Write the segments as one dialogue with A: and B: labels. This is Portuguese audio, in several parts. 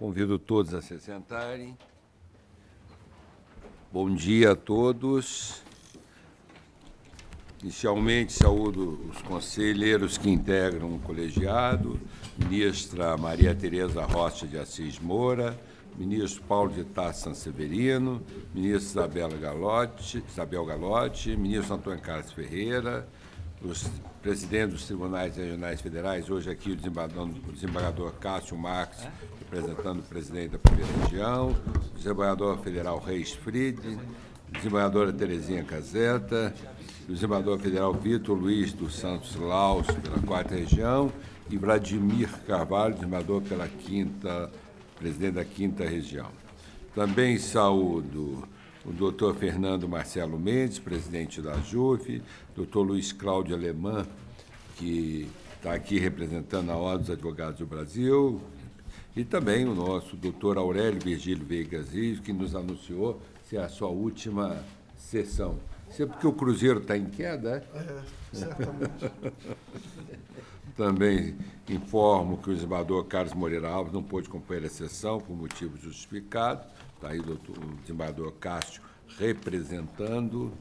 A: Convido todos a se sentarem. Bom dia a todos. Inicialmente, saúdo os conselheiros que integram o colegiado, ministra Maria Tereza Rocha de Assis Moura, ministro Paulo de Tarso Sanseverino, ministro Isabel Galotti, ministro Antônio Carlos Ferreira, os presidentes dos tribunais regionais federais, hoje aqui o desembargador Cássio Marques, representando o presidente da primeira região, o desembargador federal Reis Fried, a desembargadora Terezinha Caseta, o desembargador federal Vitor Luiz dos Santos Laus, pela quarta região, e Vladimir Carvalho, desembargador pela presidente da quinta região. Também saúdo o doutor Fernando Marcelo Mendes, presidente da JUF, doutor Luiz Cláudio Alemã, que está aqui representando a Ordem dos Advogados do Brasil, e também o nosso doutor Aurélio Virgílio Veigas Rios, que nos anunciou ser a sua última sessão. Isso é porque o Cruzeiro está em queda, é? Certamente. Também informo que o desembargador Carlos Moreira Alves não pôde acompanhar a sessão por motivo justificado. Está aí o desembargador Cássio representando.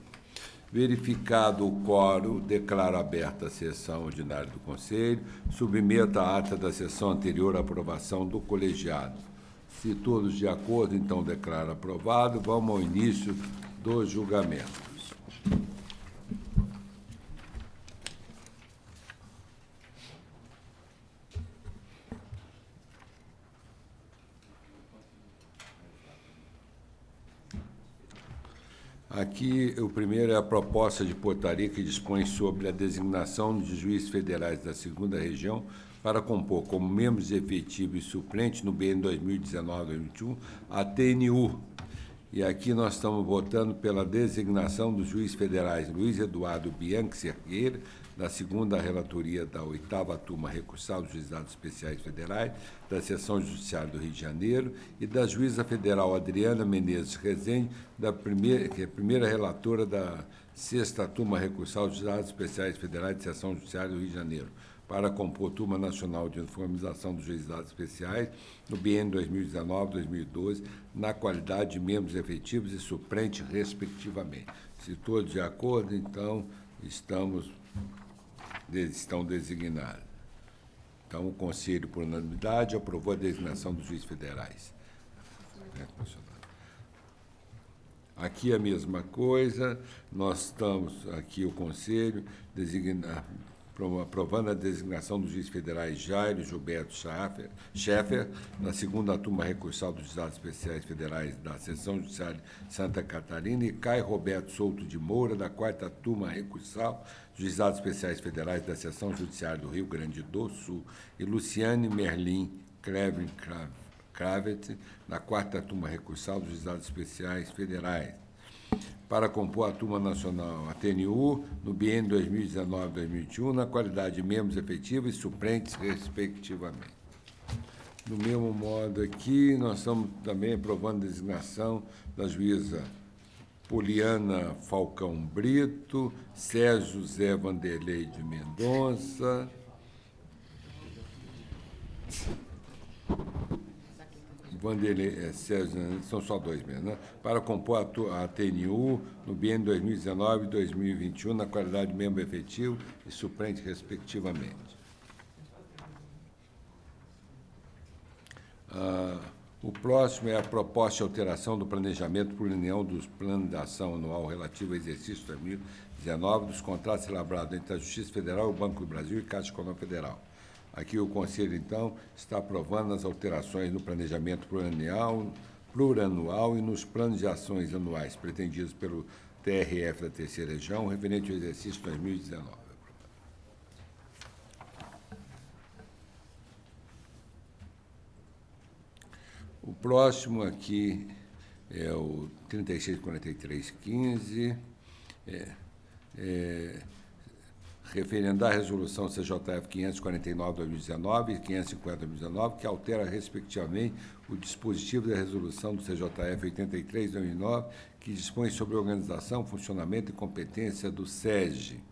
A: Verificado o quórum, declaro aberta a sessão ordinária do Conselho. Submeta a ata da sessão anterior à aprovação do colegiado. Se todos de acordo, então declaro aprovado. Vamos ao início dos julgamentos. Aqui, o primeiro é a proposta de portaria que dispõe sobre a designação de juízes federais da segunda região para compor como membros efetivos e suplentes no biênio 2019-2021 a TNU. E aqui nós estamos votando pela designação dos juízes federais Luiz Eduardo Bianchi Cerqueira, da segunda relatoria da 8ª turma recursal dos juizados especiais federais, da Seção Judiciária do Rio de Janeiro, e da juíza federal Adriana Menezes Rezende, que é a primeira relatora da 6ª turma recursal dos juizados especiais federais da Seção Judiciária do Rio de Janeiro, para compor a Turma Nacional de Uniformização dos Juizados Especiais no biênio 2019-2012, na qualidade de membros efetivos e suplentes, respectivamente. Se todos de acordo, então, estão designados. Então, o Conselho, por unanimidade, aprovou a designação dos juízes federais. Aqui a mesma coisa, nós estamos aqui, o Conselho, aprovando a designação dos juízes federais Jairo Gilberto Scheffer, na segunda turma recursal dos juizados especiais federais da Seção Judiciária de Santa Catarina, e Caio Roberto Souto de Moura, da quarta turma recursal dos juizados especiais federais da Seção Judiciária do Rio Grande do Sul, e Luciane Merlin Kravet, da quarta turma recursal dos juizados especiais federais, para compor a Turma Nacional, a TNU, no biênio 2019-2021, na qualidade de membros efetivos e suplentes, respectivamente. Do mesmo modo aqui, nós estamos também aprovando a designação da juíza Poliana Falcão Brito, Sérgio José Vanderlei de Mendonça, Vanderlei, são só dois mesmo, né? Para compor a TNU no biênio 2019 e 2021, na qualidade de membro efetivo e suplente, respectivamente. O próximo é a proposta de alteração do planejamento plurianual dos planos de ação anual relativo ao exercício 2019 dos contratos elaborados entre a Justiça Federal, o Banco do Brasil e a Caixa Econômica Federal. Aqui o Conselho, então, está aprovando as alterações no planejamento plurianual e nos planos de ações anuais pretendidos pelo TRF da Terceira Região, referente ao exercício 2019. O próximo aqui é o 364315, referendar a resolução CJF 549/2019 e 550/2019, que altera, respectivamente, o dispositivo da resolução do CJF 83/2009, que dispõe sobre a organização, funcionamento e competência do SEG,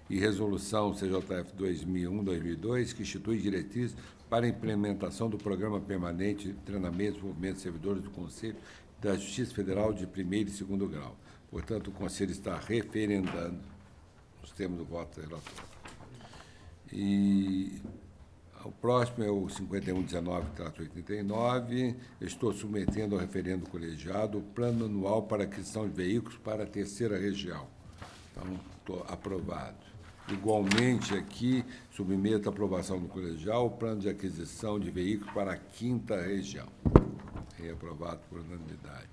A: e resolução CJF 2001/2002, que institui diretrizes para a implementação do Programa Permanente de Treinamento e Desenvolvimento de Servidores do Conselho da Justiça Federal de primeiro e segundo grau. Portanto, o Conselho está referendando os termos do voto do relator. E o próximo é o 5119-89. Estou submetendo ao referendo colegiado o Plano Anual para Aquisição de Veículos para a terceira região. Então, estou aprovado. Igualmente, aqui, submeto à aprovação do colegial o Plano de Aquisição de Veículos para a quinta região. É aprovado por unanimidade.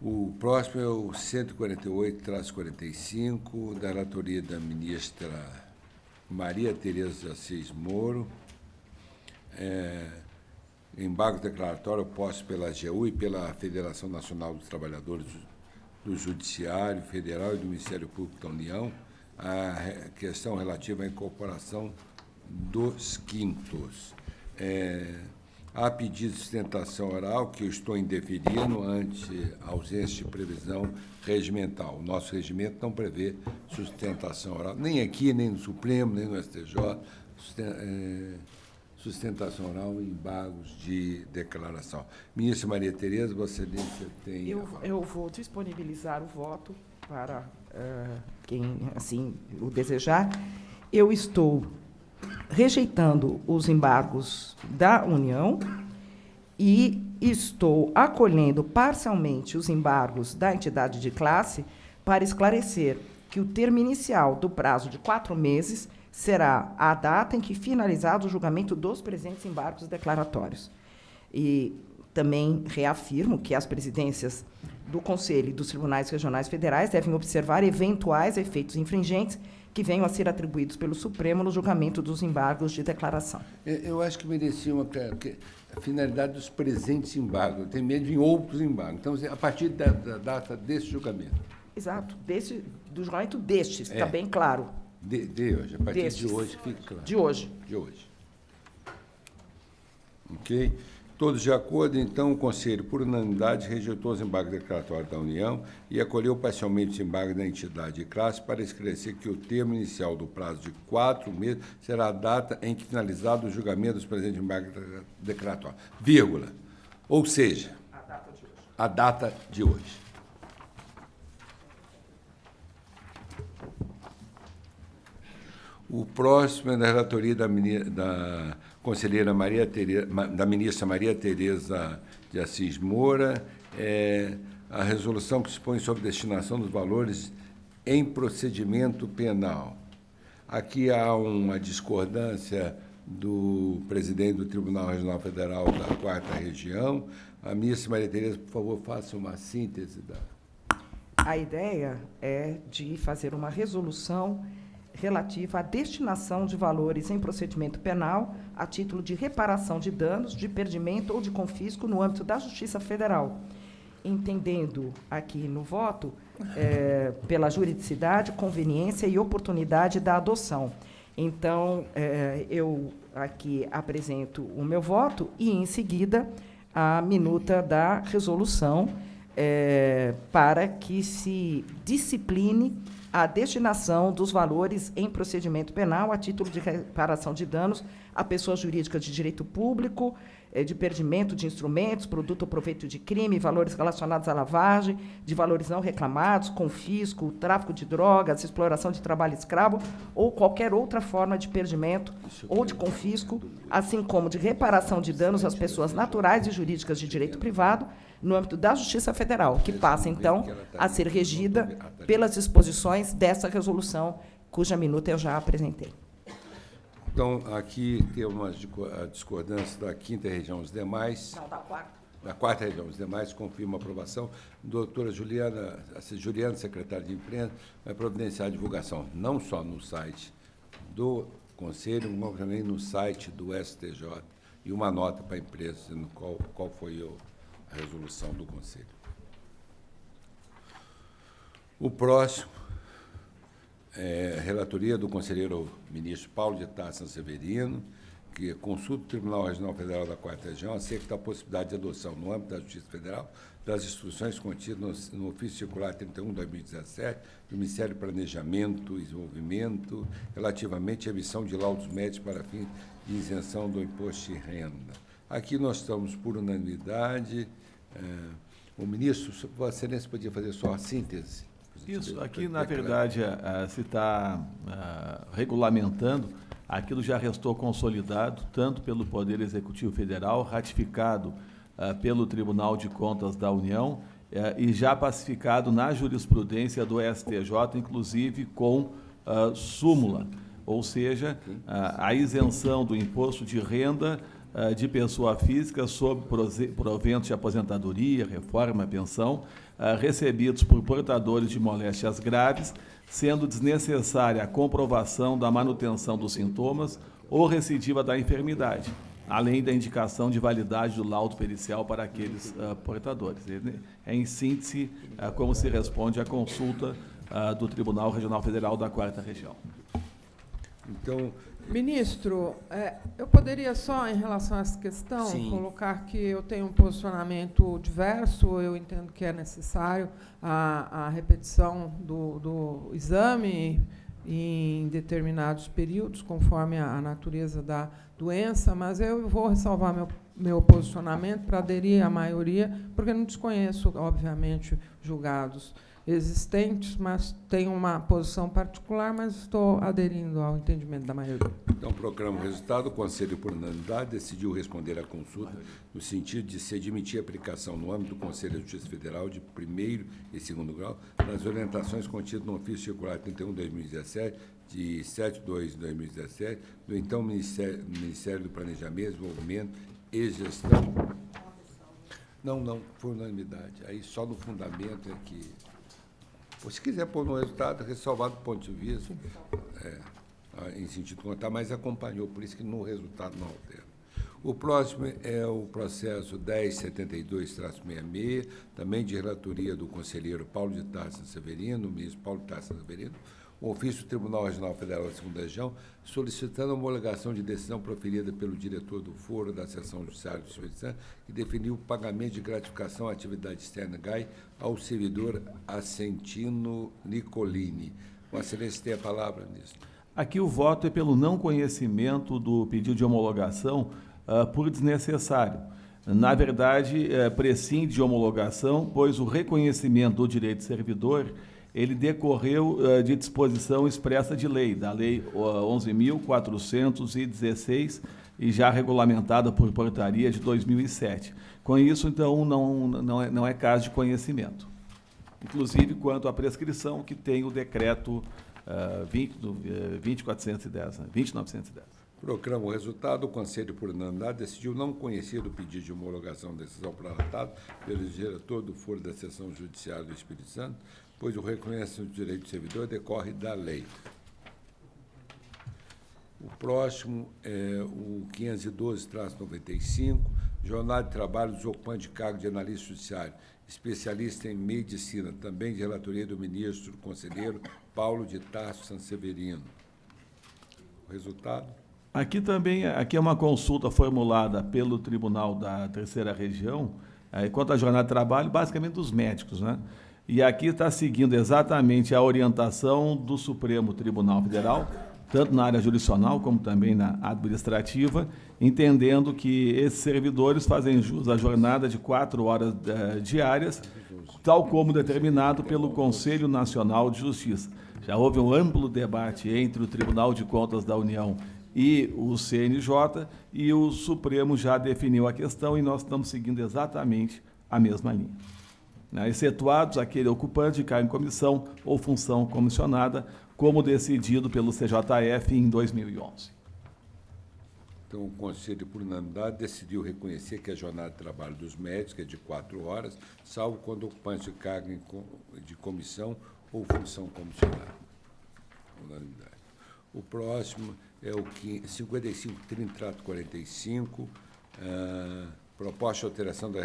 A: O próximo é o 148-45, da relatoria da ministra Maria Tereza de Assis Moro, embargo declaratório posto pela AGU e pela Federação Nacional dos Trabalhadores do Judiciário Federal e do Ministério Público da União, a questão relativa à incorporação dos quintos. Há pedido de sustentação oral que eu estou indeferindo ante ausência de previsão regimental. O nosso regimento não prevê sustentação oral, nem aqui, nem no Supremo, nem no STJ, sustentação oral em embargos de declaração. Ministra Maria Tereza, Vossa Excelência tem...
B: Eu vou disponibilizar o voto para quem assim o desejar. Eu estou rejeitando os embargos da União e estou acolhendo parcialmente os embargos da entidade de classe para esclarecer que o termo inicial do prazo de 4 meses será a data em que finalizado o julgamento dos presentes embargos declaratórios. E também reafirmo que as presidências do Conselho e dos Tribunais Regionais Federais devem observar eventuais efeitos infringentes que venham a ser atribuídos pelo Supremo no julgamento dos embargos de declaração.
A: Eu acho que merecia porque a finalidade dos presentes embargos. Eu tenho medo de outros embargos. Então, a partir da data desse julgamento.
B: Exato, do julgamento destes, está bem claro.
A: De hoje, a partir destes, de hoje, fica claro.
B: De hoje.
A: De hoje. Ok? Todos de acordo, então, o Conselho, por unanimidade, rejeitou os embargos declaratórios da União e acolheu parcialmente os embargos da entidade de classe para esclarecer que o termo inicial do prazo de 4 meses será a data em que finalizado o julgamento dos presentes embargos declaratórios. Vírgula. Ou seja, a data de hoje. O próximo é da relatoria da conselheira Maria Tereza, da ministra Maria Tereza de Assis Moura, a resolução que dispõe sobre destinação dos valores em procedimento penal. Aqui há uma discordância do presidente do Tribunal Regional Federal da 4ª Região. A ministra Maria Tereza, por favor, faça uma síntese da...
B: A ideia é de fazer uma resolução relativa à destinação de valores em procedimento penal a título de reparação de danos, de perdimento ou de confisco no âmbito da Justiça Federal, entendendo aqui no voto pela juridicidade, conveniência e oportunidade da adoção. Então, eu aqui apresento o meu voto e, em seguida, a minuta da resolução para que se discipline a destinação dos valores em procedimento penal a título de reparação de danos a pessoas jurídicas de direito público, de perdimento de instrumentos, produto ou proveito de crime, valores relacionados à lavagem, de valores não reclamados, confisco, tráfico de drogas, exploração de trabalho escravo ou qualquer outra forma de perdimento ou de confisco, assim como de reparação de danos às pessoas naturais e jurídicas de direito privado, no âmbito da Justiça Federal, que passa, então, a ser regida pelas disposições dessa resolução, cuja minuta eu já apresentei.
A: Então, aqui tem uma discordância da 5ª região. Os demais...
B: Não, da 4ª.
A: Da 4ª região. Os demais confirmam a aprovação. Doutora Juliana, secretária de imprensa, vai providenciar a divulgação, não só no site do Conselho, mas também no site do STJ, e uma nota para a imprensa dizendo qual foi a resolução do Conselho. O próximo é a relatoria do conselheiro ministro Paulo de Tarso Severino, que consulta o Tribunal Regional Federal da 4ª Região acerca da possibilidade de adoção, no âmbito da Justiça Federal, das instruções contidas no ofício circular 31/2017 do Ministério do Planejamento e Desenvolvimento, relativamente à emissão de laudos médicos para fim de isenção do imposto de renda. Aqui nós estamos por unanimidade. O ministro, Vossa Excelência, podia fazer só a síntese?
C: Isso, aqui, na verdade, se está regulamentando aquilo já restou consolidado, tanto pelo Poder Executivo Federal, ratificado pelo Tribunal de Contas da União e já pacificado na jurisprudência do STJ, inclusive com súmula, ou seja, a isenção do imposto de renda de pessoa física sobre proventos de aposentadoria, reforma, pensão, recebidos por portadores de moléstias graves, sendo desnecessária a comprovação da manutenção dos sintomas ou recidiva da enfermidade, além da indicação de validade do laudo pericial para aqueles portadores. É, em síntese, como se responde à consulta do Tribunal Regional Federal da 4ª Região.
A: Então,
D: ministro, eu poderia só, em relação a essa questão,
A: sim,
D: colocar que eu tenho um posicionamento diverso. Eu entendo que é necessário a repetição do exame em determinados períodos, conforme a natureza da doença, mas eu vou ressalvar meu posicionamento para aderir à maioria, porque não desconheço, obviamente, julgados existentes, mas tenho uma posição particular, mas estou aderindo ao entendimento da maioria.
A: Então, proclamo o resultado. O Conselho, por unanimidade, decidiu responder à consulta no sentido de se admitir a aplicação no âmbito do Conselho de Justiça Federal de 1º e 2º grau das orientações contidas no ofício circular 31/2017, de 7/2/2017, do então Ministério do Planejamento, Desenvolvimento e Gestão. Não, foi unanimidade. Aí só no fundamento é que... Se quiser pôr no resultado, ressalvar do ponto de vista, em sentido contar, mas acompanhou, por isso que no resultado não altera. O próximo é o processo 1072-66, também de relatoria do conselheiro Paulo de Tarso Severino, ministro Paulo de Tarso Severino, o ofício do Tribunal Regional Federal da 2ª Região, solicitando a homologação de decisão proferida pelo diretor do Foro da Seção Judiciária do Espírito Santo, que definiu o pagamento de gratificação à atividade externa GAI ao servidor Assentino Nicolini. Vossa Excelência tem a palavra, ministro.
C: Aqui o voto é pelo não conhecimento do pedido de homologação por desnecessário. Na verdade, prescinde de homologação, pois o reconhecimento do direito de servidor ele decorreu de disposição expressa de lei, da Lei 11.416 e já regulamentada por portaria de 2007. Com isso, então, não é caso de conhecimento. Inclusive, quanto à prescrição, que tem o decreto 20.910.
A: Proclamo o resultado. O Conselho, por unanimidade, decidiu não conhecer o pedido de homologação da decisão prorrogatado pelo diretor do Foro da Seção Judiciária do Espírito Santo, pois o reconhecimento do direito do servidor decorre da lei. O próximo é o 512-95, Jornada de Trabalho dos ocupantes de cargo de analista judiciário, especialista em medicina, também de relatoria do ministro conselheiro Paulo de Tarso Sanseverino. O resultado?
C: Aqui é uma consulta formulada pelo Tribunal da 3ª Região, quanto à jornada de trabalho, basicamente dos médicos, né? E aqui está seguindo exatamente a orientação do Supremo Tribunal Federal, tanto na área jurisdicional como também na administrativa, entendendo que esses servidores fazem jus à jornada de 4 horas diárias, tal como determinado pelo Conselho Nacional de Justiça. Já houve um amplo debate entre o Tribunal de Contas da União e o CNJ, e o Supremo já definiu a questão e nós estamos seguindo exatamente a mesma linha. Excetuados aquele ocupante de cargo em comissão ou função comissionada, como decidido pelo CJF em 2011.
A: Então, o Conselho, por unanimidade, decidiu reconhecer que a jornada de trabalho dos médicos é de 4 horas, salvo quando ocupante de cargo de comissão ou função comissionada. Unanimidade. O próximo é o 5530-45, proposta de alteração da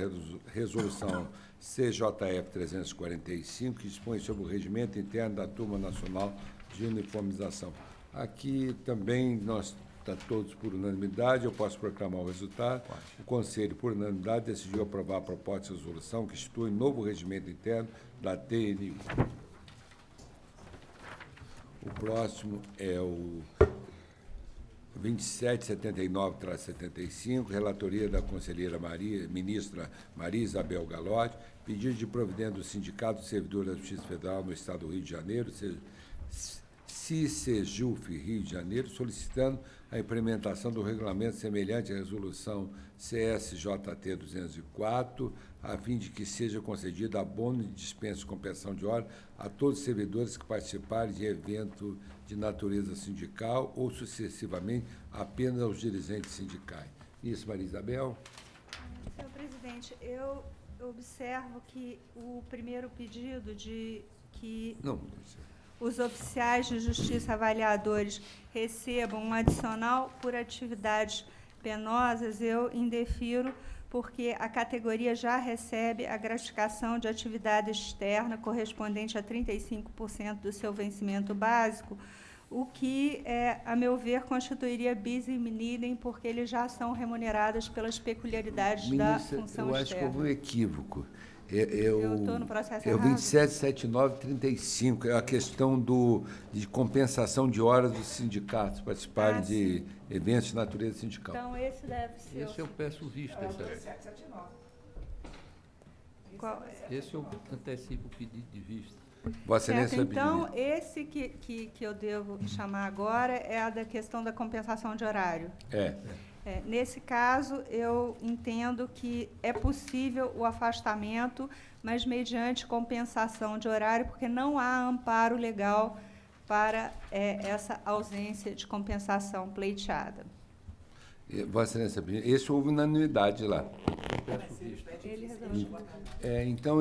A: resolução CJF 345, que dispõe sobre o regimento interno da Turma Nacional de Uniformização. Aqui também nós Está todos por unanimidade, eu posso proclamar o resultado. O Conselho, por unanimidade, decidiu aprovar a proposta de resolução que institui novo regimento interno da TNU. O próximo é o 2779-75, relatoria da conselheira ministra Maria Isabel Galotti, pedido de providência do Sindicato de Servidores da Justiça Federal no Estado do Rio de Janeiro, CISEJUF Rio de Janeiro, solicitando a implementação do regulamento semelhante à resolução CSJT 204, a fim de que seja concedido abono de dispensa de compensação de hora a todos os servidores que participarem de evento de natureza sindical ou, sucessivamente, apenas aos dirigentes sindicais. Isso, Maria Isabel.
E: Senhor presidente, eu observo que o primeiro pedido de que os oficiais de justiça avaliadores recebam um adicional por atividades penosas, eu indefiro, porque a categoria já recebe a gratificação de atividade externa correspondente a 35% do seu vencimento básico, o que, a meu ver, constituiria bis in idem, porque eles já são remunerados pelas peculiaridades da função externa.
A: Eu acho que houve um equívoco.
E: Eu estou no processo errado?
A: 2779-35, é a questão de compensação de horas dos sindicatos participarem de eventos de natureza sindical.
E: Então, esse deve ser...
F: Esse eu peço vista. Esse eu antecipo o pedido de vista.
A: Vossa Excelência,
E: então, esse que eu devo chamar agora é a da questão da compensação de horário. Nesse caso, eu entendo que é possível o afastamento, mas mediante compensação de horário, porque não há amparo legal para essa ausência de compensação pleiteada.
A: Vossa Excelência, esse houve unanimidade lá. Então,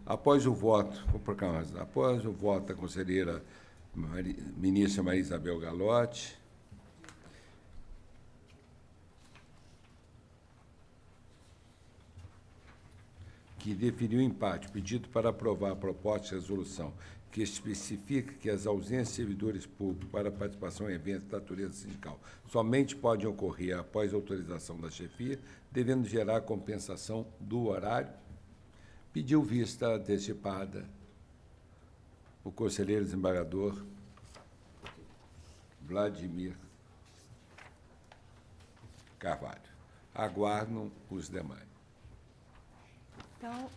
A: após o voto, vou proclamar, após o voto da conselheira ministra Maria Isabel Galotti, que definiu o empate, pedido para aprovar a proposta de resolução, que especifica que as ausências de servidores públicos para participação em eventos de natureza sindical somente podem ocorrer após autorização da chefia, devendo gerar compensação do horário, pediu vista antecipada o conselheiro desembargador Vladimir Carvalho. Aguardam os demais.
E: Então,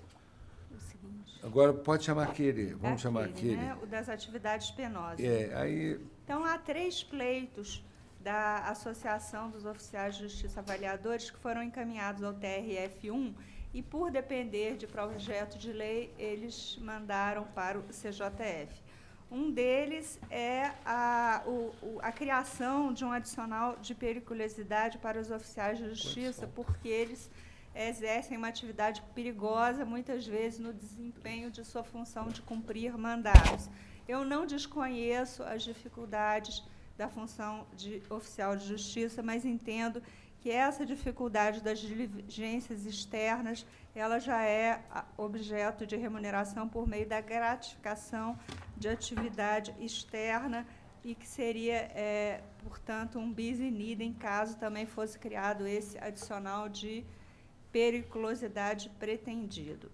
E: o seguinte...
A: Agora, pode chamar aquele, vamos chamar aquele.
E: Né? O das atividades penosas. Então, há 3 pleitos da Associação dos Oficiais de Justiça Avaliadores que foram encaminhados ao TRF1 e, por depender de projeto de lei, eles mandaram para o CJF. Um deles é a criação de um adicional de periculosidade para os oficiais de justiça, porque eles exercem uma atividade perigosa, muitas vezes, no desempenho de sua função de cumprir mandados. Eu não desconheço as dificuldades da função de oficial de justiça, mas entendo que essa dificuldade das diligências externas, ela já é objeto de remuneração por meio da gratificação de atividade externa e que seria, portanto, um bis in idem, caso também fosse criado esse adicional de periculosidade pretendido.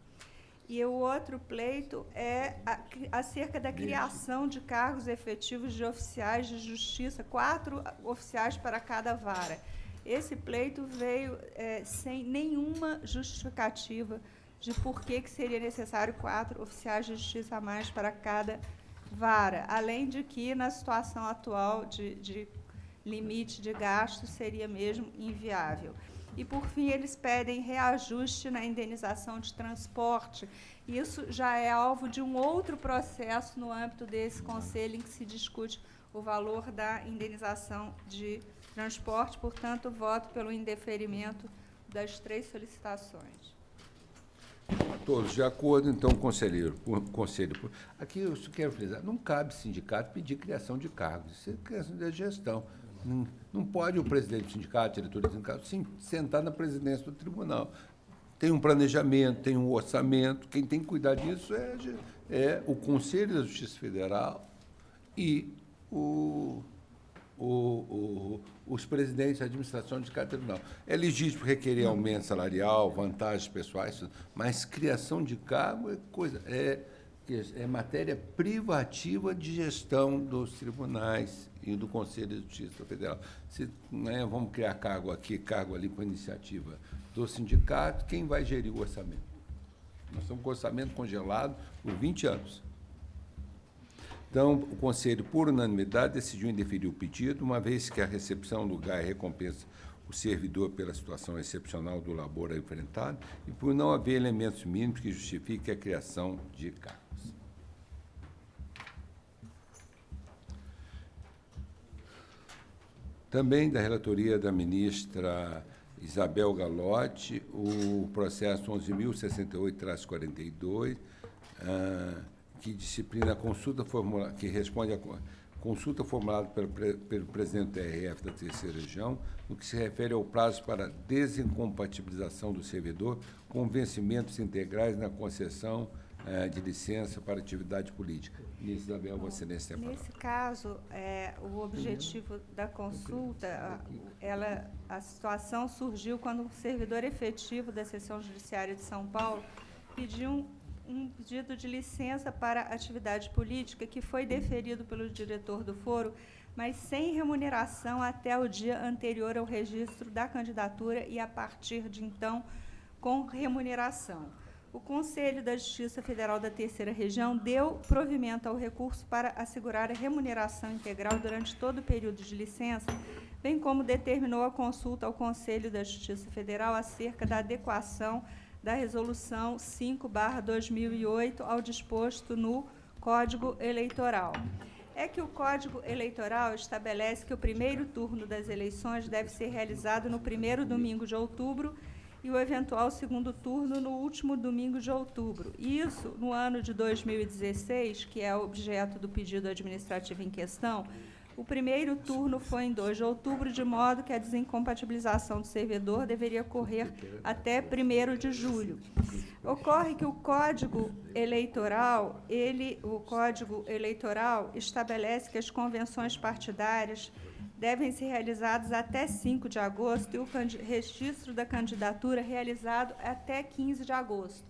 E: E o outro pleito é acerca da criação de cargos efetivos de oficiais de justiça, 4 oficiais para cada vara. Esse pleito veio sem nenhuma justificativa de por que seria necessário 4 oficiais de justiça a mais para cada vara, além de que, na situação atual de limite de gasto, seria mesmo inviável. E, por fim, eles pedem reajuste na indenização de transporte. Isso já é alvo de um outro processo no âmbito desse conselho, em que se discute o valor da indenização de transporte. Portanto, voto pelo indeferimento das 3 solicitações.
A: Todos de acordo, então, conselho. Aqui eu quero frisar, não cabe sindicato pedir criação de cargos, isso é criação de gestão. Não pode o presidente do sindicato, diretor do sindicato, sentar na presidência do tribunal. Tem um planejamento, tem um orçamento, quem tem que cuidar disso é o Conselho da Justiça Federal e o os presidentes da administração de cada tribunal. É legítimo requerer aumento salarial, vantagens pessoais, mas criação de cargo é matéria privativa de gestão dos tribunais e do Conselho de Justiça Federal. Se vamos criar cargo aqui, cargo ali, por iniciativa do sindicato, quem vai gerir o orçamento? Nós estamos com o orçamento congelado por 20 anos. Então, o Conselho, por unanimidade, decidiu indeferir o pedido, uma vez que a recepção do lugar recompensa o servidor pela situação excepcional do labor enfrentado e por não haver elementos mínimos que justifiquem a criação de cargos. Também da relatoria da ministra Isabel Galotti, o processo 11.068-42, que disciplina a consulta formulada, que responde à consulta formulada pelo presidente do TRF da Terceira Região, no que se refere ao prazo para desincompatibilização do servidor com vencimentos integrais na concessão de licença para atividade política. Ministra Isabel, Vossa Excelência, tem a palavra.
E: Nesse caso, o objetivo da consulta, a situação surgiu quando o servidor efetivo da Seção Judiciária de São Paulo pediu um pedido de licença para atividade política que foi deferido pelo diretor do foro, mas sem remuneração até o dia anterior ao registro da candidatura e, a partir de então, com remuneração. O Conselho da Justiça Federal da Terceira Região deu provimento ao recurso para assegurar a remuneração integral durante todo o período de licença, bem como determinou a consulta ao Conselho da Justiça Federal acerca da adequação da Resolução 5/2008 ao disposto no Código Eleitoral. É que o Código Eleitoral estabelece que o primeiro turno das eleições deve ser realizado no primeiro domingo de outubro e o eventual segundo turno no último domingo de outubro. Isso, no ano de 2016, que é objeto do pedido administrativo em questão, o primeiro turno foi em 2 de outubro, de modo que a desincompatibilização do servidor deveria ocorrer até 1º de julho. Ocorre que o Código Eleitoral, estabelece que as convenções partidárias devem ser realizadas até 5 de agosto e o registro da candidatura realizado até 15 de agosto.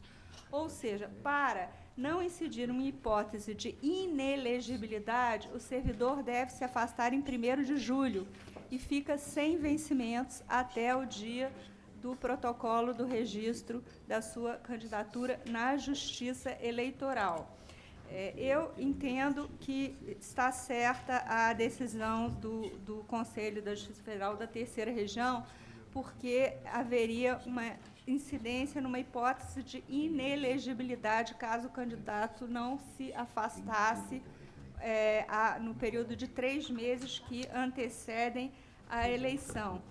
E: Ou seja, para não incidir uma hipótese de inelegibilidade, o servidor deve se afastar em 1º de julho e fica sem vencimentos até o dia do protocolo do registro da sua candidatura na Justiça Eleitoral. Eu entendo que está certa a decisão do Conselho da Justiça Federal da Terceira Região, porque haveria uma incidência numa hipótese de inelegibilidade caso o candidato não se afastasse no período de 3 meses que antecedem a eleição.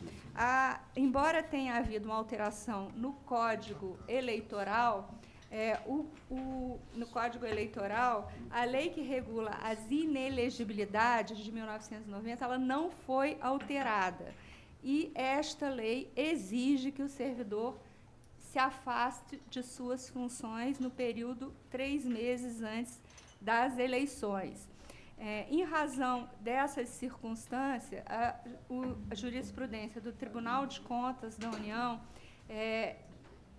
E: Embora tenha havido uma alteração no Código Eleitoral, no Código Eleitoral, a lei que regula as inelegibilidades de 1990, ela não foi alterada. E esta lei exige que o servidor se afaste de suas funções no período 3 meses antes das eleições. Em razão dessas circunstâncias, a jurisprudência do Tribunal de Contas da União,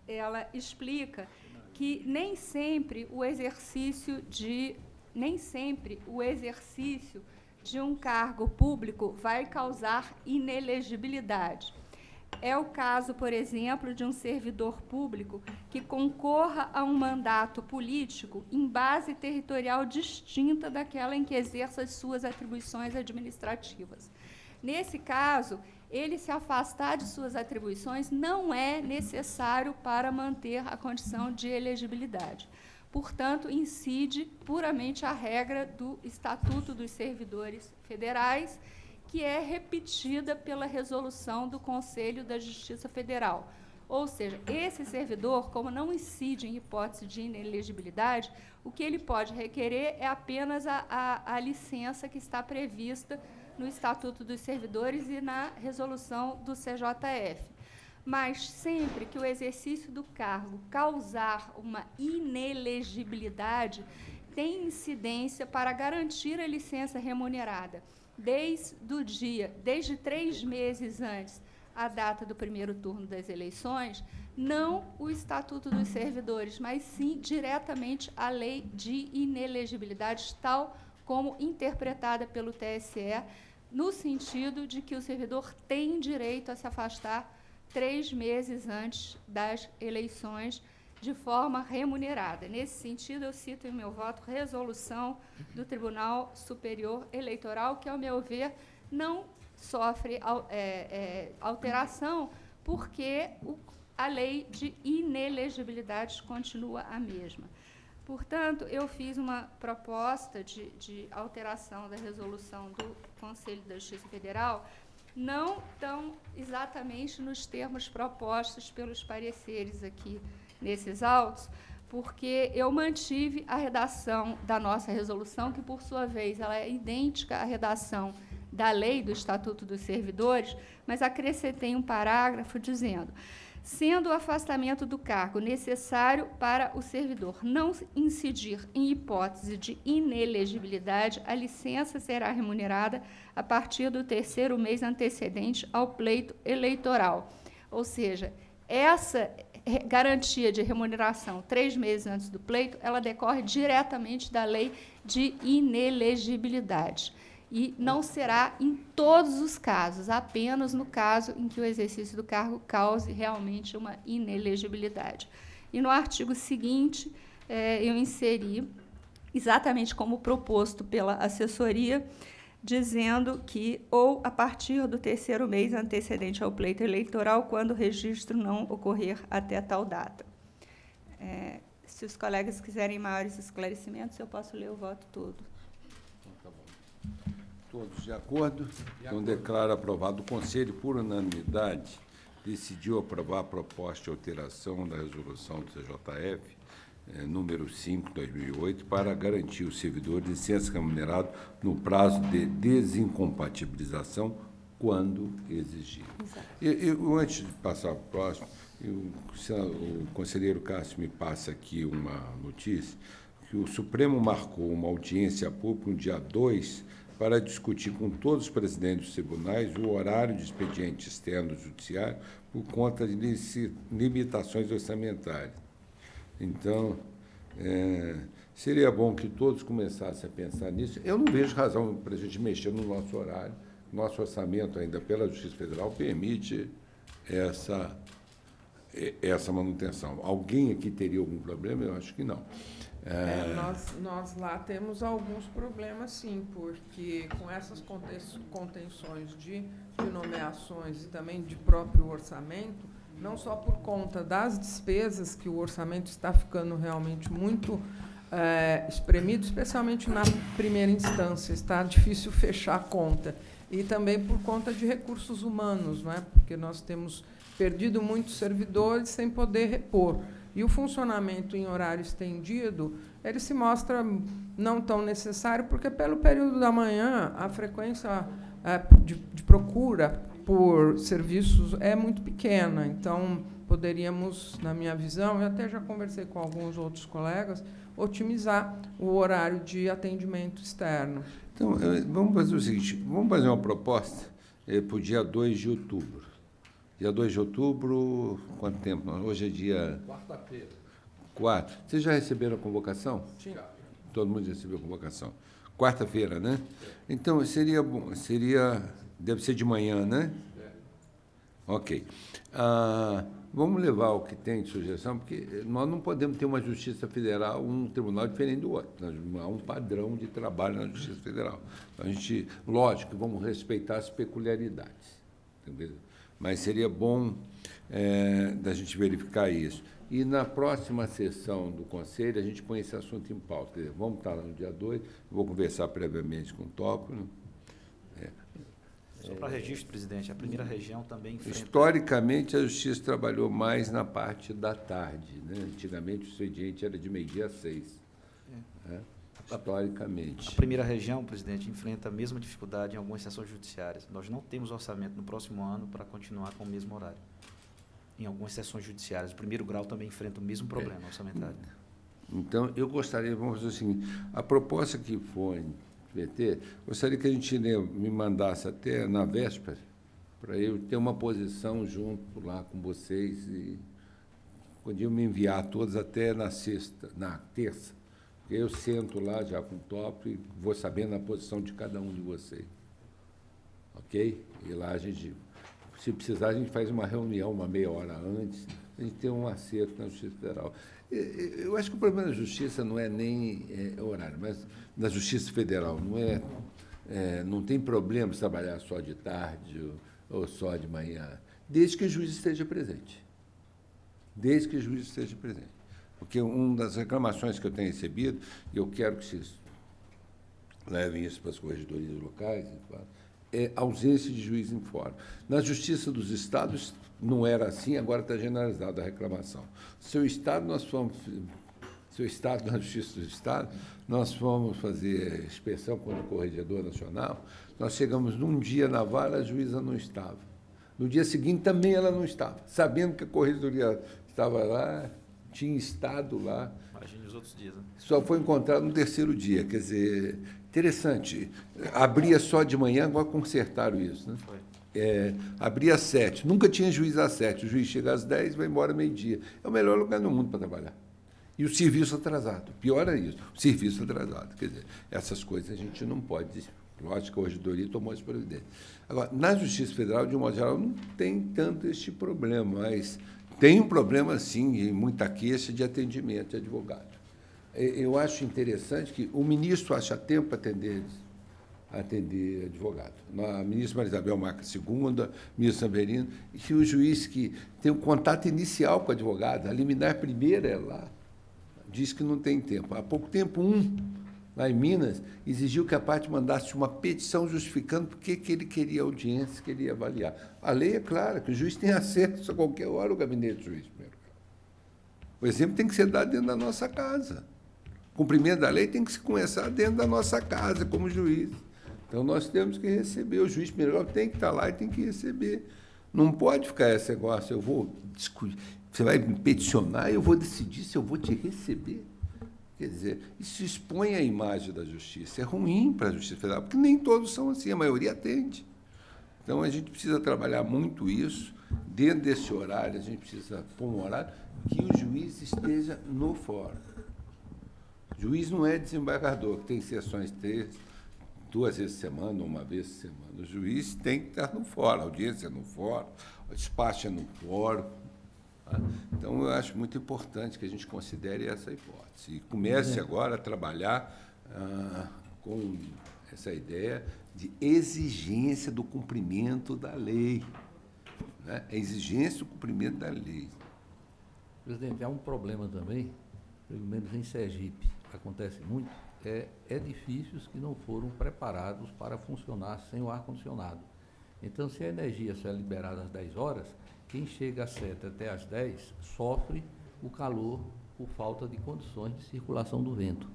E: ela explica que nem sempre o exercício de um cargo público vai causar inelegibilidade. É o caso, por exemplo, de um servidor público que concorra a um mandato político em base territorial distinta daquela em que exerça as suas atribuições administrativas. Nesse caso, ele se afastar de suas atribuições não é necessário para manter a condição de elegibilidade. Portanto, incide puramente a regra do Estatuto dos Servidores Federais, que é repetida pela resolução do Conselho da Justiça Federal. Ou seja, esse servidor, como não incide em hipótese de inelegibilidade, o que ele pode requerer é apenas a licença que está prevista no Estatuto dos Servidores e na resolução do CJF. Mas sempre que o exercício do cargo causar uma inelegibilidade, tem incidência para garantir a licença remunerada, desde 3 meses antes a data do primeiro turno das eleições, não o Estatuto dos Servidores, mas sim diretamente a lei de inelegibilidade, tal como interpretada pelo TSE, no sentido de que o servidor tem direito a se afastar 3 meses antes das eleições, de forma remunerada. Nesse sentido, eu cito em meu voto resolução do Tribunal Superior Eleitoral, que, ao meu ver, não sofre alteração, porque a lei de inelegibilidade continua a mesma. Portanto, eu fiz uma proposta de alteração da resolução do Conselho da Justiça Federal, não tão exatamente nos termos propostos pelos pareceres aqui nesses autos, porque eu mantive a redação da nossa resolução, que, por sua vez, ela é idêntica à redação da lei do Estatuto dos Servidores, mas acrescentei um parágrafo dizendo: sendo o afastamento do cargo necessário para o servidor não incidir em hipótese de inelegibilidade, a licença será remunerada a partir do 3º mês antecedente ao pleito eleitoral. Ou seja, essa garantia de remuneração 3 meses antes do pleito, ela decorre diretamente da lei de inelegibilidade. E não será em todos os casos, apenas no caso em que o exercício do cargo cause realmente uma inelegibilidade. E no artigo seguinte, eu inseri, exatamente como proposto pela assessoria, dizendo que ou a partir do 3º mês antecedente ao pleito eleitoral, quando o registro não ocorrer até tal data. Se os colegas quiserem maiores esclarecimentos, eu posso ler o voto todo.
A: Todos de acordo? Então, declaro aprovado. O Conselho, por unanimidade, decidiu aprovar a proposta de alteração da resolução do CJF, número 5, 2008, para garantir o servidor de licença remunerado no prazo de desincompatibilização, quando exigir. Antes de passar para o próximo, o conselheiro Cássio me passa aqui uma notícia, que o Supremo marcou uma audiência pública no dia 2 para discutir com todos os presidentes dos tribunais o horário de expediente externo do judiciário por conta de limitações orçamentárias. Então, seria bom que todos começassem a pensar nisso. Eu não vejo razão para a gente mexer no nosso horário. Nosso orçamento, ainda pela Justiça Federal, permite essa manutenção. Alguém aqui teria algum problema? Eu acho que não.
D: Nós lá temos alguns problemas, sim, porque com essas contenções de nomeações e também de próprio orçamento, não só por conta das despesas, que o orçamento está ficando realmente muito espremido, especialmente na primeira instância, está difícil fechar a conta, e também por conta de recursos humanos, não é? Porque nós temos perdido muitos servidores sem poder repor. E o funcionamento em horário estendido, ele se mostra não tão necessário, porque, pelo período da manhã, a frequência de procura por serviços é muito pequena. Então, poderíamos, na minha visão, eu até já conversei com alguns outros colegas, otimizar o horário de atendimento externo.
A: Então, vamos fazer o seguinte, vamos fazer uma proposta para o dia 2 de outubro. Dia 2 de outubro, quanto tempo? Hoje é dia...
F: Quarta-feira.
A: 4. Vocês já receberam a convocação?
D: Sim.
A: Todo mundo recebeu a convocação. Quarta-feira, né? Então, seria bom, deve ser de manhã, né? Ok. Vamos levar o que tem de sugestão, porque nós não podemos ter uma Justiça Federal, um tribunal diferente do outro. Há um padrão de trabalho na Justiça Federal. Então, lógico, vamos respeitar as peculiaridades. Entendeu? Mas seria bom da gente verificar isso. E na próxima sessão do Conselho, a gente põe esse assunto em pauta. Quer dizer, vamos estar lá no dia 2, vou conversar previamente com o Tóquio.
G: Só para registro, presidente, a primeira região também enfrenta...
A: Historicamente, a Justiça trabalhou mais na parte da tarde. Né? Antigamente, o expediente era de meio-dia a 6. Historicamente.
G: A primeira região, presidente, enfrenta a mesma dificuldade em algumas sessões judiciárias. Nós não temos orçamento no próximo ano para continuar com o mesmo horário. Em algumas sessões judiciárias. O primeiro grau também enfrenta o mesmo problema orçamentário.
A: Então, eu gostaria, vamos fazer o seguinte, a proposta que foi submeter, gostaria que a gente me mandasse até na véspera, para eu ter uma posição junto lá com vocês e podiam me enviar todas até na terça. Eu sento lá já com o top e vou sabendo a posição de cada um de vocês. Ok? E lá a gente, se precisar, a gente faz uma reunião uma meia hora antes, a gente tem um acerto na Justiça Federal. Eu acho que o problema da Justiça não é nem horário, mas da Justiça Federal não tem problema trabalhar só de tarde ou só de manhã, desde que o juiz esteja presente. Desde que o juiz esteja presente. Porque uma das reclamações que eu tenho recebido, e eu quero que vocês levem isso para as corregedorias locais, é a ausência de juiz em fórum. Na Justiça dos Estados não era assim, agora está generalizada a reclamação. Seu Estado, na Justiça do Estado, nós fomos fazer inspeção com o Corregedor Nacional, nós chegamos num dia na vara, a juíza não estava. No dia seguinte também ela não estava, sabendo que a Corregedoria estava lá, tinha estado lá.
G: Imagine os outros dias, né?
A: Só foi encontrado no terceiro dia. Quer dizer, interessante. Abria só de manhã, agora consertaram isso. Né?
G: Foi.
A: Abria às 7. Nunca tinha juiz às 7. O juiz chega às 10 e vai embora meio-dia. É o melhor lugar do mundo para trabalhar. E o serviço atrasado. Pior é isso, o serviço atrasado. Quer dizer, essas coisas a gente não pode. Lógico que a Corregedoria tomou essa providência. Agora, na Justiça Federal, de um modo geral, não tem tanto este problema, mas tem um problema, sim, e muita queixa de atendimento de advogado. Eu acho interessante que o ministro acha tempo para atender advogado. A ministra Maria Isabel marca segunda, o ministro Severino, e que o juiz que tem um contato inicial com o advogado, a liminar primeira é lá, diz que não tem tempo. Há pouco tempo, lá em Minas, exigiu que a parte mandasse uma petição justificando por que ele queria audiência, que ele ia avaliar. A lei é clara, que o juiz tem acesso a qualquer hora ao gabinete do juiz. O exemplo tem que ser dado dentro da nossa casa. O cumprimento da lei tem que se começar dentro da nossa casa, como juiz. Então, nós temos que receber. O juiz primeiro tem que estar lá e tem que receber. Não pode ficar esse negócio, eu vou discutir, você vai me peticionar e eu vou decidir se eu vou te receber. Quer dizer, isso expõe a imagem da justiça. É ruim para a Justiça Federal, porque nem todos são assim, a maioria atende. Então, a gente precisa trabalhar muito isso. Dentro desse horário, a gente precisa pôr um horário que o juiz esteja no fórum. O juiz não é desembargador, que tem sessões 2 vezes por semana, uma vez por semana. O juiz tem que estar no fórum, a audiência é no fórum, o despacho é no fórum. Então, eu acho muito importante que a gente considere essa hipótese e comece agora a trabalhar com essa ideia de exigência do cumprimento da lei. Né? A exigência do cumprimento da lei.
F: Presidente, há um problema também, pelo menos em Sergipe, acontece muito, edifícios que não foram preparados para funcionar sem o ar-condicionado. Então, se a energia é liberada às 10 horas, quem chega às 7 até às 10 sofre o calor por falta de condições de circulação do vento.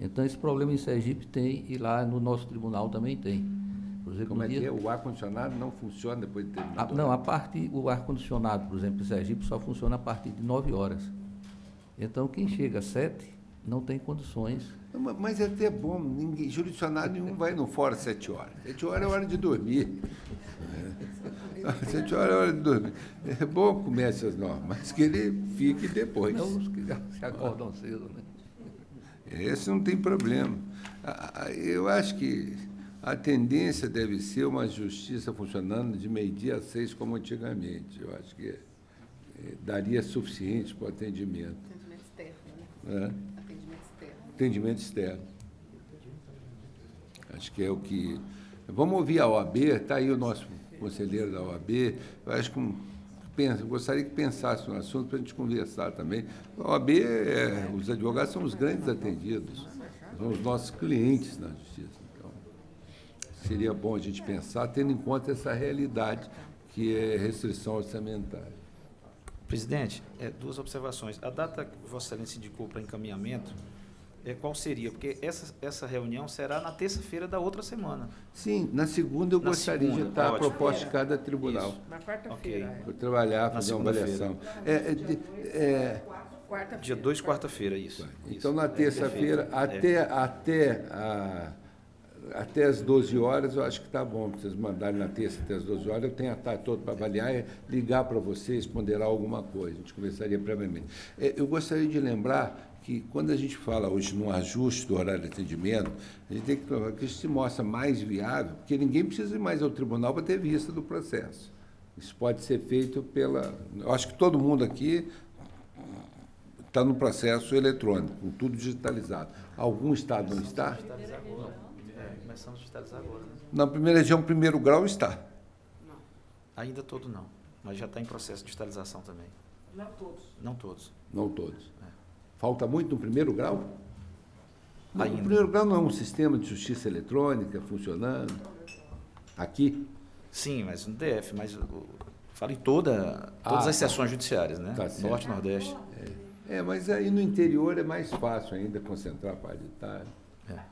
F: Então, esse problema em Sergipe tem, e lá no nosso tribunal também tem. Por exemplo,
A: como é que é? O ar-condicionado não funciona depois de terminar?
F: Não, o ar-condicionado, por exemplo, em Sergipe, só funciona a partir de 9 horas. Então, quem chega às 7 não tem condições.
A: Mas é até bom, jurisdicionado nenhum vai no fora às 7 horas. 7 horas é hora de dormir. 7 horas é hora de dormir. É bom que comece as normas, mas que ele fique depois.
F: Não os que se acordam cedo, né?
A: Esse não tem problema. Eu acho que a tendência deve ser uma justiça funcionando de meio-dia às 6, como antigamente. Eu acho que daria suficiente para o atendimento.
H: Atendimento externo, né? Atendimento externo.
A: Atendimento externo. Acho que é o que... Vamos ouvir a OAB, está aí o nosso conselheiro da OAB. Eu acho que gostaria que pensasse no assunto para a gente conversar também. A OAB, os advogados são os grandes atendidos, são os nossos clientes na justiça. Então, seria bom a gente pensar, tendo em conta essa realidade que é restrição orçamentária.
G: Presidente, 2 observações. A data que Vossa Excelência indicou para encaminhamento, qual seria? Porque essa reunião será na terça-feira da outra semana.
A: Sim, na segunda eu gostaria de estar a proposta de cada tribunal.
G: Isso.
D: Na quarta-feira.
A: Vou trabalhar, fazer uma avaliação.
G: Dia 2, quarta-feira, isso.
A: Então,
G: Isso.
A: na terça-feira,
G: Perfeito.
A: até as 12 horas, eu acho que está bom. Vocês mandarem na terça até as 12 horas, eu tenho a tarde toda para avaliar e ligar para vocês, ponderar alguma coisa. A gente conversaria previamente. Eu gostaria de lembrar que, quando a gente fala hoje no ajuste do horário de atendimento, a gente tem que provar que isso se mostra mais viável, porque ninguém precisa ir mais ao tribunal para ter vista do processo. Isso pode ser feito pela... Eu acho que todo mundo aqui está no processo eletrônico, com tudo digitalizado. Algum estado não está?
G: Começamos a digitalizar agora. Né?
A: Na primeira região, primeiro grau está.
G: Ainda todo não, mas já está em processo de digitalização também.
B: Não todos.
G: Não todos.
A: Não todos. Falta muito no primeiro grau? Não,
G: Ainda.
A: o primeiro grau não é um sistema de justiça eletrônica funcionando? Aqui?
G: Sim, mas no DF, mas falo em todas as seções judiciárias, né?
A: Tá certo.
G: Norte e Nordeste.
A: Mas aí no interior é mais fácil ainda concentrar a paritária. Né?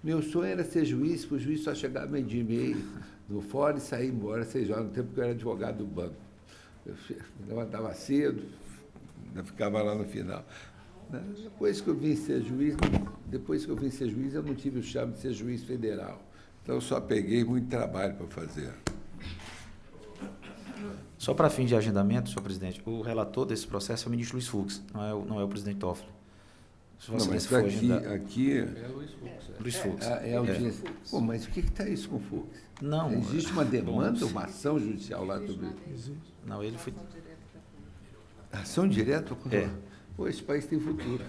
A: Meu sonho era ser juiz, porque o juiz só chegava meio-dia e meio no fórum e saía embora 6 horas, no tempo que eu era advogado do banco. Eu levantava cedo, ainda ficava lá no final. Depois que eu vim ser juiz, eu não tive o charme de ser juiz federal. Então, eu só peguei muito trabalho para fazer.
G: Só para fim de agendamento, senhor presidente, o relator desse processo é o ministro Luiz Fux, não é o presidente Toffoli. Se
A: Não,
G: você
A: mas
G: for agendar...
A: aqui
F: É Luiz Fux.
G: Luiz Fux.
A: é audiência. Pô, mas o que está isso com o Fux?
G: Não.
A: Existe uma demanda, uma ação judicial lá sobre isso?
G: Não, ele foi...
A: Ação direta para controlar?
G: É.
A: Pô, esse país tem futuro.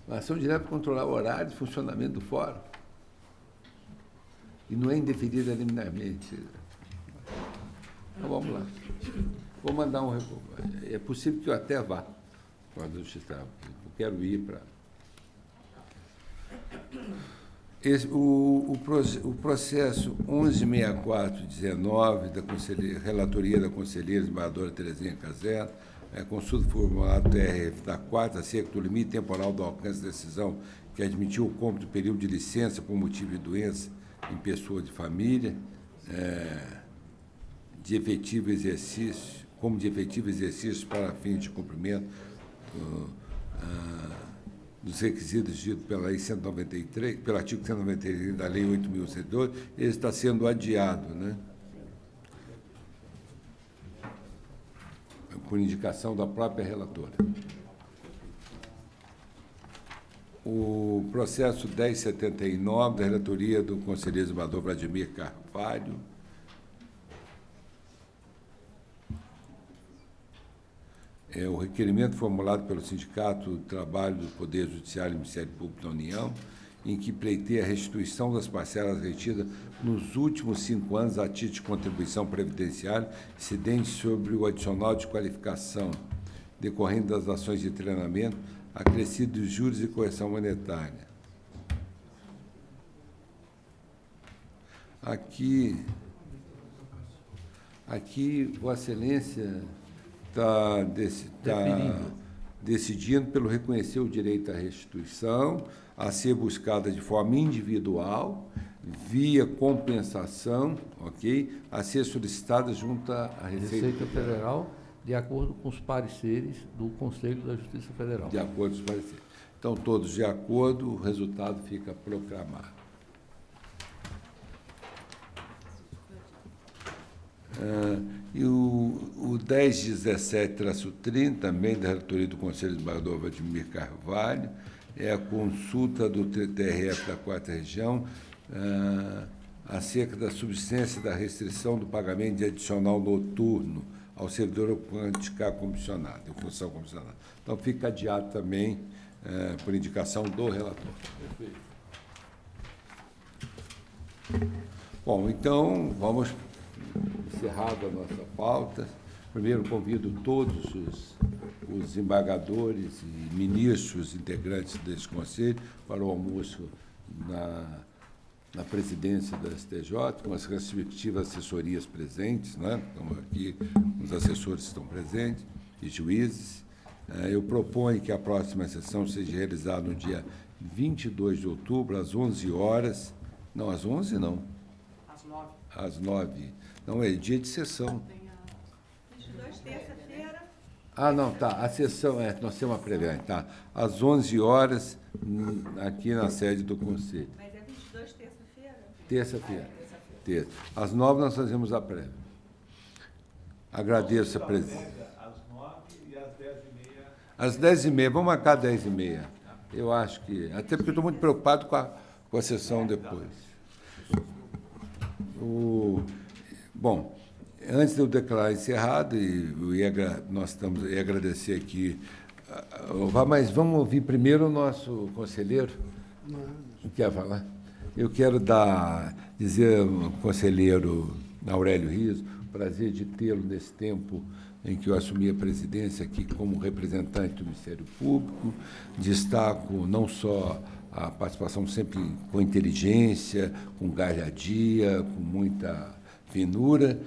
A: Uma ação direta para controlar o horário de funcionamento do fórum. E não é indeferida liminarmente. Então, vamos lá. Vou mandar um... É possível que eu até vá para a justiça. Eu quero ir para... O processo 116419 da relatoria da conselheira esmagadora Terezinha Casella, consulta formulado TRF da 4ª, acerca do limite temporal do alcance da decisão que admitiu o cômputo do período de licença por motivo de doença em pessoa de família, de efetivo exercício, como de efetivo exercício para fins de cumprimento dos requisitos dito pela Lei 193, pelo artigo 193 da Lei 8.112, ele está sendo adiado, né? Por indicação da própria relatora. O processo 1079 da relatoria do conselheiro examinador Vladimir Carvalho, o requerimento formulado pelo Sindicato do Trabalho do Poder Judiciário e Ministério Público da União, em que pleiteia a restituição das parcelas retidas nos últimos 5 anos a título de contribuição previdenciária, incidente sobre o adicional de qualificação decorrente das ações de treinamento, acrescido de juros e correção monetária. Aqui, Vossa Excelência está decidindo pelo reconhecer o direito à restituição, a ser buscada de forma individual, via compensação, ok? A ser solicitada junto à
F: Receita Federal, de acordo com os pareceres do Conselho da Justiça Federal.
A: De acordo com os pareceres. Então, todos de acordo, o resultado fica proclamado. E o 1017-30, também da relatoria do Conselho Desembargador Vladimir Carvalho, é a consulta do TRF da 4ª Região acerca da subsistência da restrição do pagamento de adicional noturno ao servidor ocupante comissionado, em função comissionada. Então, fica adiado também por indicação do relator. Bom, então, vamos... Encerrada a nossa pauta. Primeiro, convido todos os embargadores e ministros integrantes desse conselho para o almoço na presidência da STJ, com as respectivas assessorias presentes, né? Então, aqui os assessores estão presentes e juízes. Eu proponho que a próxima sessão seja realizada no dia 22 de outubro, às 11 horas. Não, às 11 não.
B: Às 9.
A: Às 9. Não, é dia de sessão.
E: 22, terça-feira.
A: Ah, não, tá. A sessão, nós temos uma prévia, tá. Às 11 horas, aqui na sede do Conselho.
E: Mas é 22, terça-feira?
A: Terça-feira. Terça. Às 9 nós fazemos a prévia. Agradeço a presença.
C: Às 9 e às 10h30.
A: Às 10h30, vamos marcar 10h30. Eu acho que... Até porque eu estou muito preocupado com a sessão depois. Bom, antes de eu declarar encerrado, nós estamos a agradecer aqui... Mas vamos ouvir primeiro o nosso conselheiro. Quer falar? Eu quero dizer ao conselheiro Aurélio Riso, prazer de tê-lo nesse tempo em que eu assumi a presidência aqui como representante do Ministério Público. Destaco não só a participação sempre com inteligência, com galhardia, com muita finura,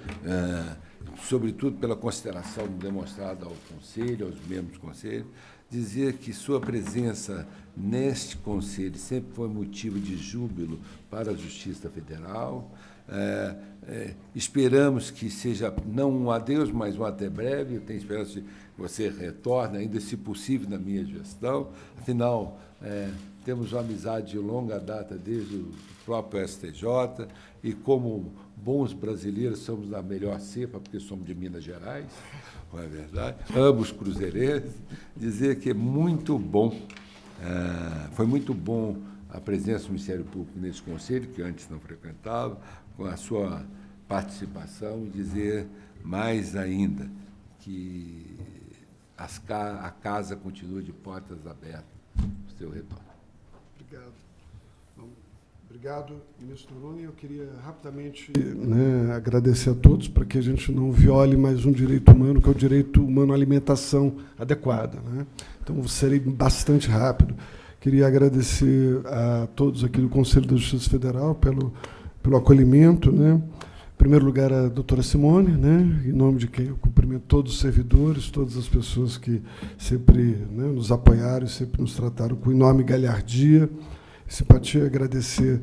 A: sobretudo pela consideração demonstrada ao Conselho, aos membros do Conselho, dizer que sua presença neste Conselho sempre foi motivo de júbilo para a Justiça Federal. Esperamos que seja não um adeus, mas um até breve. Eu tenho esperança de que você retorne, ainda se possível, na minha gestão. Afinal, temos uma amizade de longa data desde o próprio STJ e, como bons brasileiros, somos da melhor cepa, porque somos de Minas Gerais, não é verdade? Ambos cruzeirenses. Dizer que é muito bom, foi muito bom a presença do Ministério Público nesse Conselho, que antes não frequentava, com a sua participação, e dizer mais ainda que a casa continua de portas abertas para o seu retorno.
I: Obrigado. Bom, obrigado, ministro Noni. Eu queria rapidamente agradecer a todos para que a gente não viole mais um direito humano, que é o direito humano à alimentação adequada. Então, serei bastante rápido. Queria agradecer a todos aqui do Conselho da Justiça Federal pelo acolhimento. Em primeiro lugar, a doutora Simone, em nome de quem eu cumprimento todos os servidores, todas as pessoas que sempre nos apoiaram e sempre nos trataram com enorme galhardia e simpatia. Agradecer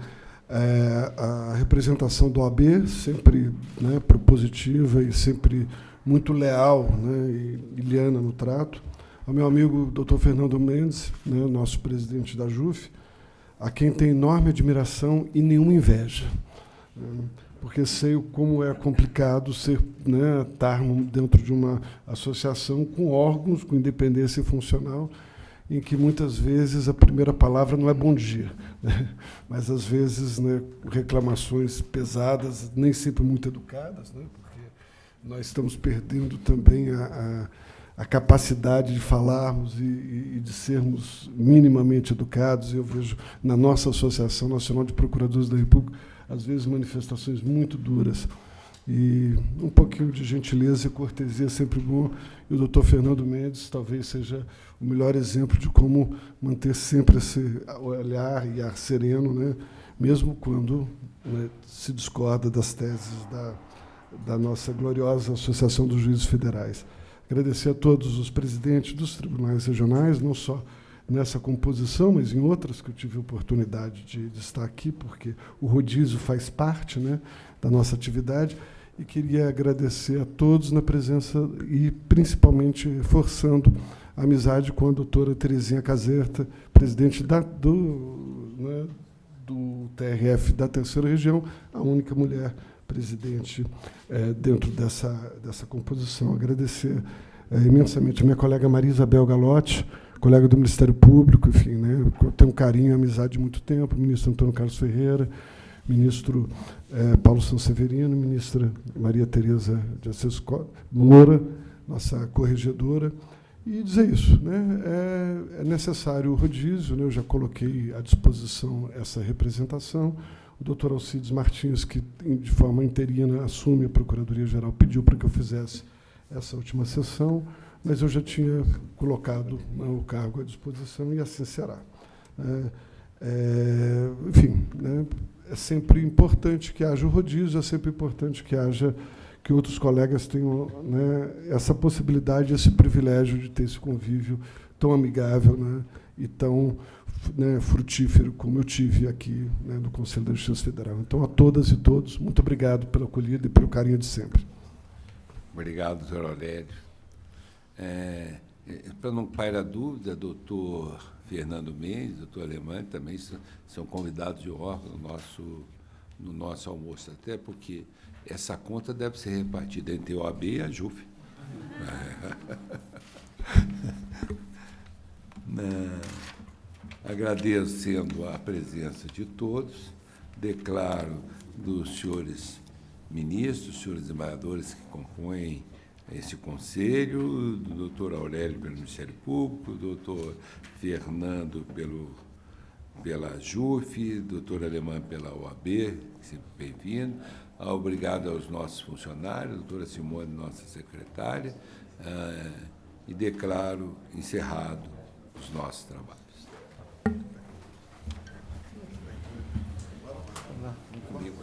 I: a representação do OAB, sempre propositiva e sempre muito leal e liana no trato. Ao meu amigo doutor Fernando Mendes, nosso presidente da JUF, a quem tenho enorme admiração e nenhuma inveja, porque sei como é complicado estar dentro de uma associação com órgãos, com independência funcional, em que muitas vezes a primeira palavra não é bom dia, mas às vezes reclamações pesadas, nem sempre muito educadas, porque nós estamos perdendo também a capacidade de falarmos e de sermos minimamente educados. Eu vejo na nossa Associação Nacional de Procuradores da República, às vezes, manifestações muito duras. E um pouquinho de gentileza e cortesia é sempre bom. E o doutor Fernando Mendes talvez seja o melhor exemplo de como manter sempre esse olhar e ar sereno, mesmo quando se discorda das teses da nossa gloriosa Associação dos Juízes Federais. Agradecer a todos os presidentes dos tribunais regionais, não só nessa composição, mas em outras que eu tive a oportunidade de estar aqui, porque o rodízio faz parte da nossa atividade, e queria agradecer a todos na presença e, principalmente, reforçando a amizade com a doutora Terezinha Caserta, presidente do TRF da Terceira Região, a única mulher presidente dentro dessa composição. Agradecer imensamente a minha colega Maria Isabel Galotti, colega do Ministério Público, enfim, eu tenho um carinho e amizade de muito tempo, ministro Antônio Carlos Ferreira, ministro Paulo Sanseverino, ministra Maria Tereza de Assis Moura, nossa corregedora, e dizer isso, é necessário o rodízio, eu já coloquei à disposição essa representação. O doutor Alcides Martins, que de forma interina assume a Procuradoria-Geral, pediu para que eu fizesse essa última sessão, mas eu já tinha colocado o cargo à disposição e assim será. Enfim, é sempre importante que haja o rodízio, é sempre importante que outros colegas tenham essa possibilidade, esse privilégio de ter esse convívio tão amigável e tão frutífero como eu tive aqui no Conselho da Justiça Federal. Então, a todas e todos, muito obrigado pela acolhida e pelo carinho de sempre.
A: Obrigado, doutor Aurélio. Para não pairar dúvida, doutor Fernando Mendes, doutor Alemã, também são convidados de honra no nosso almoço, até porque essa conta deve ser repartida entre a OAB e a JUF. Agradecendo a presença de todos, declaro dos senhores ministros, senhores desembargadores que compõem esse conselho, do doutor Aurélio pelo Ministério Público, do doutor Fernando pela JUF, doutor Alemã pela OAB, sempre bem-vindo. Obrigado aos nossos funcionários, a doutora Simone, nossa secretária, e declaro encerrado os nossos trabalhos. Comigo,